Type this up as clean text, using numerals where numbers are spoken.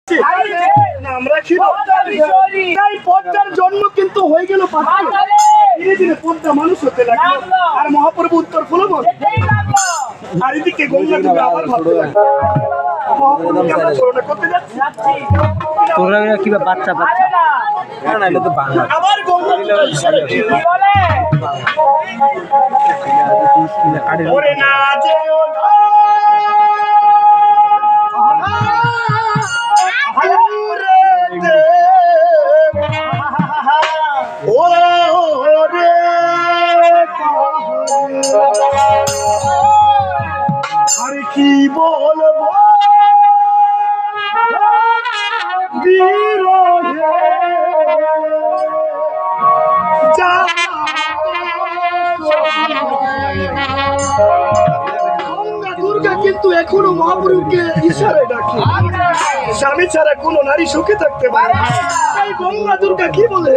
আমরা ছিল তাই পদ্মার জন্ম কিন্তু হয়ে গেল ধীরে ধীরে পদ্মা মানুষ হতে লাগলো আর মহাপ্রভু উত্তর ফুলবন আর এদিকে গঙ্গা তুমি আবার ভাবতে লাগলো মহাপ্রভুকে আমরা স্মরণ করতে যাচ্ছি তোরা কি বাচ্চা বাচ্চা না এটা তো বাংলা আবার গঙ্গা ওরে না যেও না আরে কি বলবো দুর্গা কিন্তু এখনো মহাপ্রভুকে ইশারায় ডাকে স্বামী ছাড়া কোনো নারী সুখে থাকতে পারে তাই গঙ্গা দুর্গা কি বলে